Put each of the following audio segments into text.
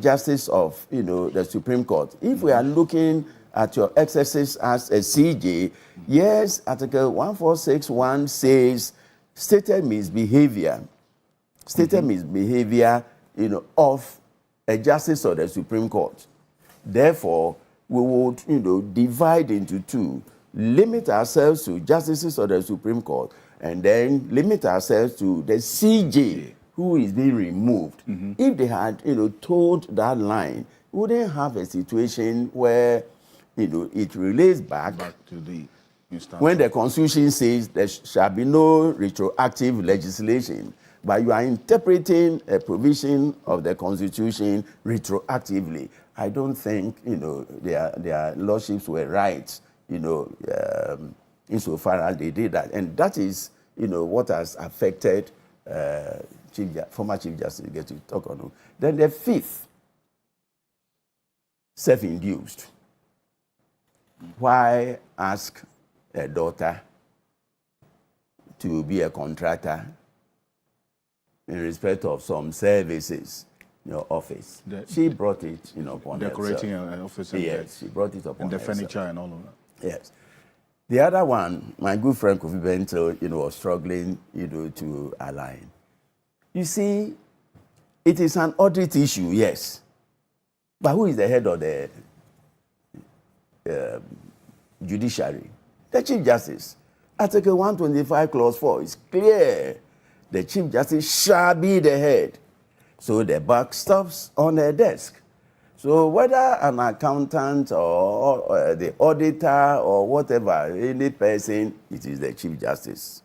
justice of, the Supreme Court. If we are looking at your exercise as a CJ, yes, Article 1461 says stated misbehavior, of a justice of the Supreme Court. Therefore, we would, divide into two, limit ourselves to justices of the Supreme Court, and then limit ourselves to the CJ who is being removed. If they had, told that line, we wouldn't have a situation where, it relates back to the instance. When the Constitution says there shall be no retroactive legislation, but you are interpreting a provision of the Constitution retroactively. I don't think, their lordships were right, insofar as they did that. And that is, what has affected former Chief Justice Tornoo. Then the fifth, self-induced. Why ask a daughter to be a contractor in respect of some services in your office? She brought it, upon decorating herself. an office. Yes, she brought it upon and the herself. furniture and all of that. Yes. The other one, my good friend Kofi Bento, was struggling, to align. You see, it is an audit issue, yes. But who is the head of the judiciary? The Chief Justice. Article 125, Clause 4 is clear. The Chief Justice shall be the head. So the buck stops on the desk. So whether an accountant or the auditor or whatever, any person, it is the Chief Justice.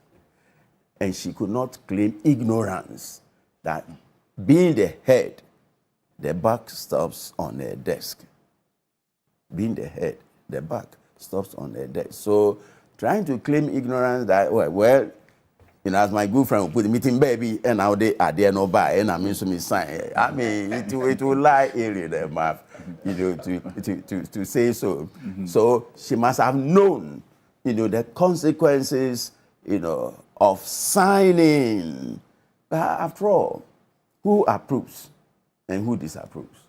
And she could not claim ignorance that being the head, the buck stops on the desk. Being the head, the buck stops on the desk. So trying to claim ignorance that, well, as my good friend will put the meeting baby, and now they are there no buy, and I mean, so me sign. I mean, it will lie in the mouth, to say so. So she must have known, the consequences, of signing. But after all, who approves and who disapproves?